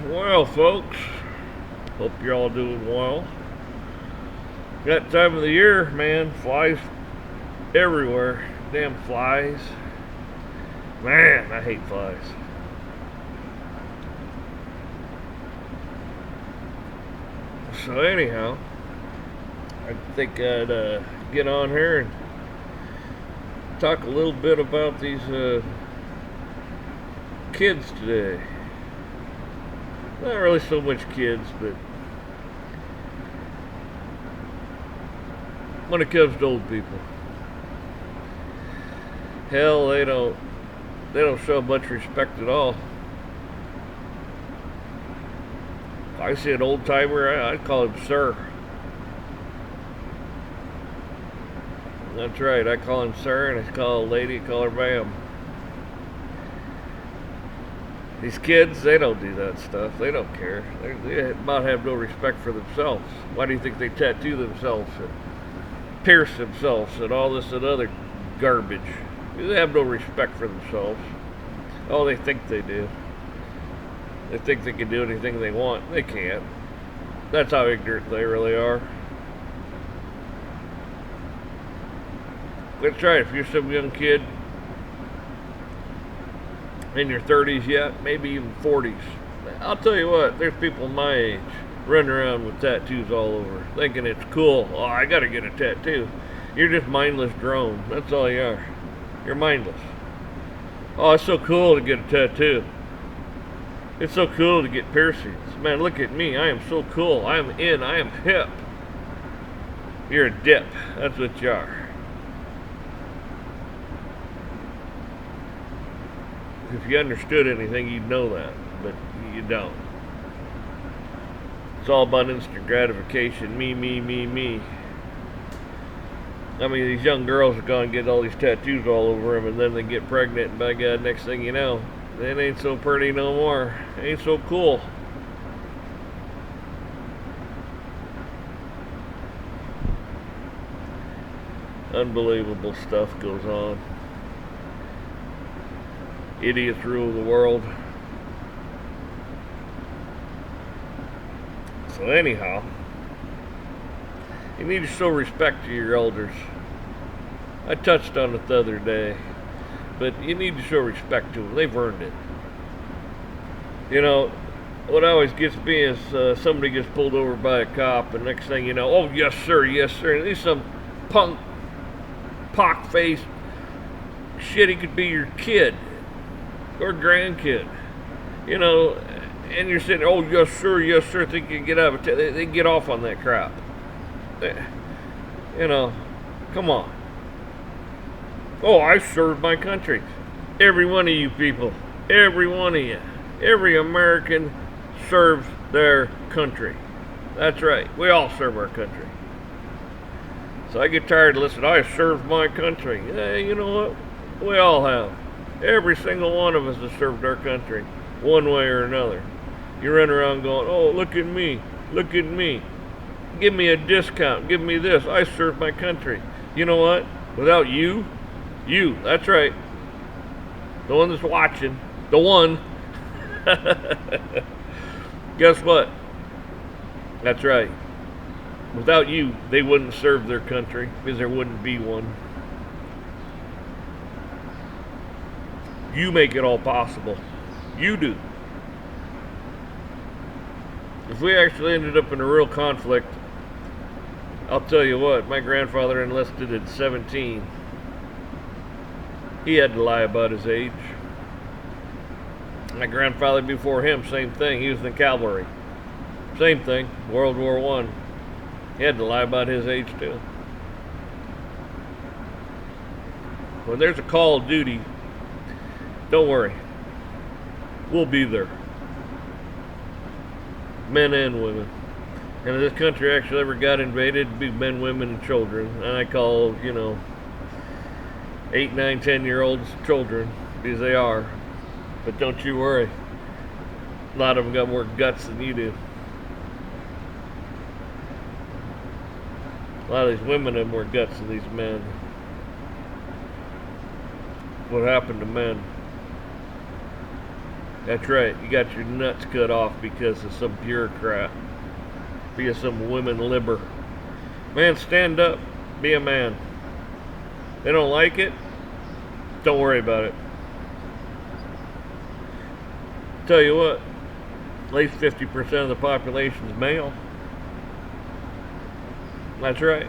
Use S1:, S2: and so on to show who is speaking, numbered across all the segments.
S1: Well, folks, hope you're all doing well. That time of the year, man, flies everywhere. Damn flies. Man, I hate flies. So anyhow, I think I'd get on here and talk a little bit about these kids today. Not really so much kids, but when it comes to old people, hell, they don't show much respect at all. If I see an old timer, I'd call him sir. That's right, I call him sir, and I call a lady, I call her ma'am. These kids, they don't do that stuff. They don't care. They about have no respect for themselves. Why do you think they tattoo themselves and pierce themselves and all this and other garbage? They have no respect for themselves. Oh, they think they do. They think they can do anything they want. They can't. That's how ignorant they really are. That's right. If you're some young kid in your 30s yet, maybe even 40s, I'll tell you what, there's people my age running around with tattoos all over, thinking it's cool. Oh, I gotta get a tattoo. You're just mindless drone. That's all you are. You're mindless. Oh, it's so cool to get a tattoo. It's so cool to get piercings. Man, look at me. I am so cool. I am in. I am hip. You're a dip. That's what you are. If you understood anything, you'd know that, but you don't. It's all about instant gratification. Me, me, me, me. I mean, these young girls are going to get all these tattoos all over them, and then they get pregnant, and by God, next thing you know, it ain't so pretty no more. It ain't so cool. Unbelievable stuff goes on. Idiots rule the world. So anyhow, you need to show respect to your elders. I touched on it the other day, but you need to show respect to them. They've earned it. You know, what always gets me is somebody gets pulled over by a cop, and next thing you know, oh yes sir, yes sir. And he's some punk, pock-faced shit. He could be your kid or grandkid, you know, and you're sitting there, oh yes sir, think you can get out of it. They get off on that crap. You know, come on. Oh, I served my country. Every one of you people, every one of you, every American serves their country. That's right, we all serve our country. So I get tired of listening, I served my country. Yeah, you know what? We all have. Every single one of us has served our country, one way or another. You run around going, oh, look at me, look at me. Give me a discount, give me this. I served my country. You know what? Without you, that's right. The one that's watching, the one. Guess what? That's right. Without you, they wouldn't serve their country because there wouldn't be one. You make it all possible. You do. If we actually ended up in a real conflict, I'll tell you what, my grandfather enlisted at 17. He had to lie about his age. My grandfather before him, same thing. He was in the cavalry. Same thing, World War I. He had to lie about his age too. When there's a call of duty, don't worry. We'll be there. Men and women. And if this country actually ever got invaded, it'd be men, women, and children. And I call, 8, 9, 10-year-olds children, because they are. But don't you worry. A lot of them got more guts than you do. A lot of these women have more guts than these men. What happened to men? That's right. You got your nuts cut off because of some bureaucrat, because of some women libber. Man, stand up. Be a man. They don't like it. Don't worry about it. Tell you what, at least 50% of the population is male. That's right.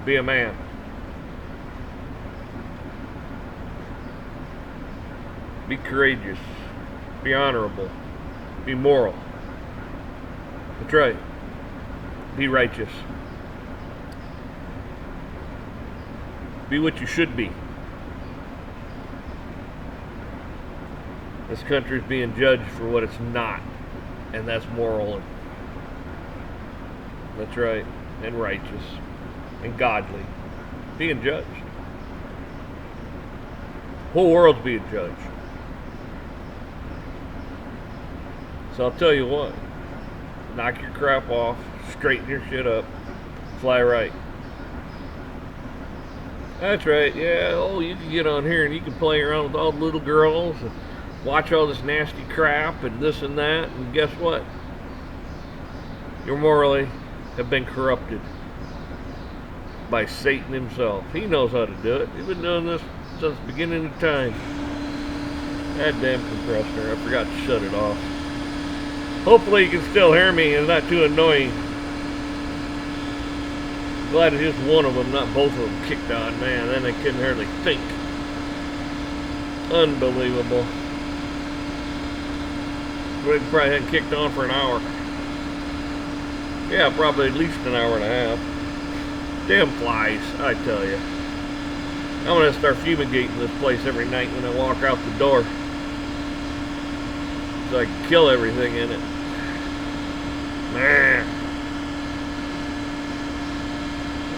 S1: Be a man. Be courageous. Be honorable. Be moral. That's right. Be righteous. Be what you should be. This country's being judged for what it's not, and that's moral. That's right, and righteous, and godly. Being judged. Whole world's being judged. So I'll tell you what, knock your crap off, straighten your shit up, fly right. That's right, yeah, oh, you can get on here and you can play around with all the little girls and watch all this nasty crap and this and that, and guess what? You morally have been corrupted by Satan himself. He knows how to do it. He's been doing this since the beginning of time. That damn compressor, I forgot to shut it off. Hopefully you can still hear me and it's not too annoying. Glad it's just one of them, not both of them kicked on. Man, then I couldn't hardly think. Unbelievable. We probably hadn't kicked on for an hour. Yeah, probably at least an hour and a half. Damn flies, I tell you. I'm gonna start fumigating this place every night when I walk out the door, so I can kill everything in it. Man.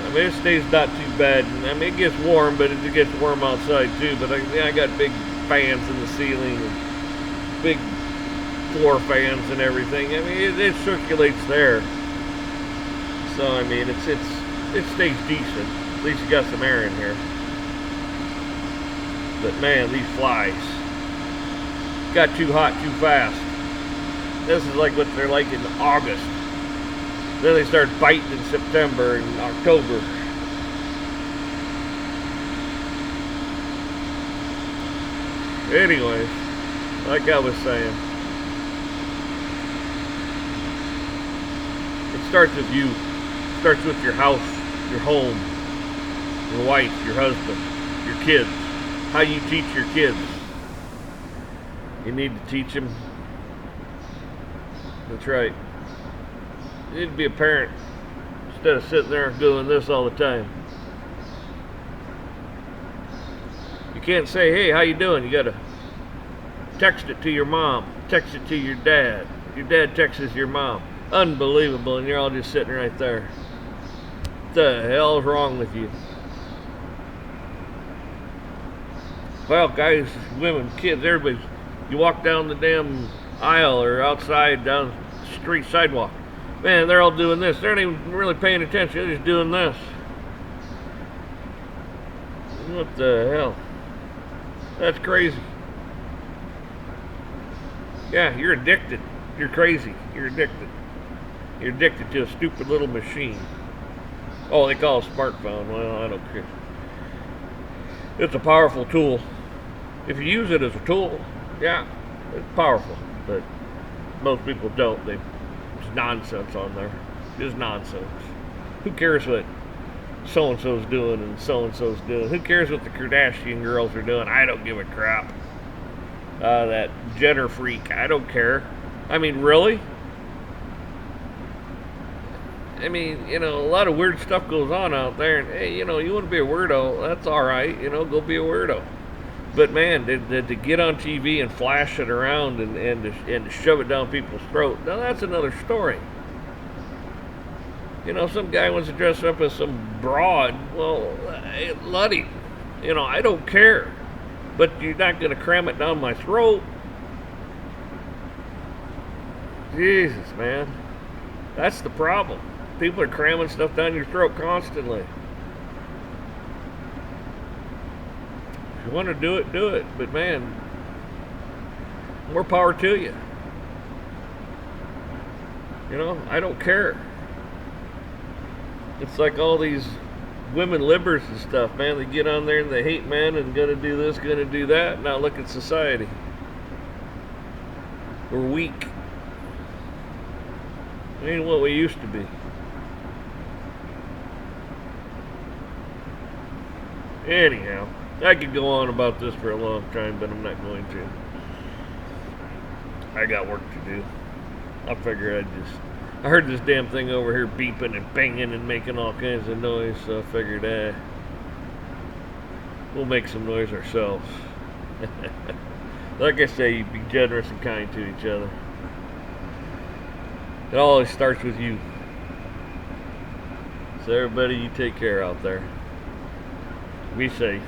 S1: I mean, it stays not too bad. I mean, it gets warm, but it gets warm outside too. But I got big fans in the ceiling and big floor fans and everything. I mean, it circulates there. So I mean, it stays decent. At least you got some air in here. But man, these flies got too hot too fast. This is like what they're like in August. Then they start biting in September and October. Anyways, like I was saying, it starts with you. It starts with your house, your home, your wife, your husband, your kids. How you teach your kids. You need to teach them. That's right. You need to be a parent instead of sitting there doing this all the time. You can't say, hey, how you doing? You gotta text it to your mom, text it to your dad. Your dad texts your mom. Unbelievable, and you're all just sitting right there. What the hell is wrong with you? Well, guys, women, kids, everybody, you walk down the damn aisle or outside down the street sidewalk. Man, they're all doing this. They're not even really paying attention. They're just doing this. What the hell? That's crazy. Yeah, you're addicted. You're crazy. You're addicted. You're addicted to a stupid little machine. Oh, they call it a smartphone. Well, I don't care. It's a powerful tool. If you use it as a tool, yeah, it's powerful. But most people don't. There's nonsense on there. Just nonsense. Who cares what so-and-so's doing and so-and-so's doing? Who cares what the Kardashian girls are doing? I don't give a crap. That Jenner freak, I don't care. I mean, really? I mean, you know, a lot of weird stuff goes on out there, and hey, you know, you want to be a weirdo, that's alright, you know, go be a weirdo. But man, to get on TV and flash it around and to shove it down people's throat, now that's another story. You know, some guy wants to dress up as some broad, well, hey, let him. You know, I don't care. But you're not going to cram it down my throat. Jesus, man. That's the problem. People are cramming stuff down your throat constantly. If you want to do it, do it. But man, more power to you. You know, I don't care. It's like all these women libbers and stuff, man. They get on there and they hate men and gonna do this, gonna do that. Now look at society. We're weak. We ain't what we used to be. Anyhow, I could go on about this for a long time, but I'm not going to. I got work to do. I figure I heard this damn thing over here beeping and banging and making all kinds of noise, so I figured, we'll make some noise ourselves. Like I say, you be generous and kind to each other. It always starts with you. So everybody, you take care out there. Be safe.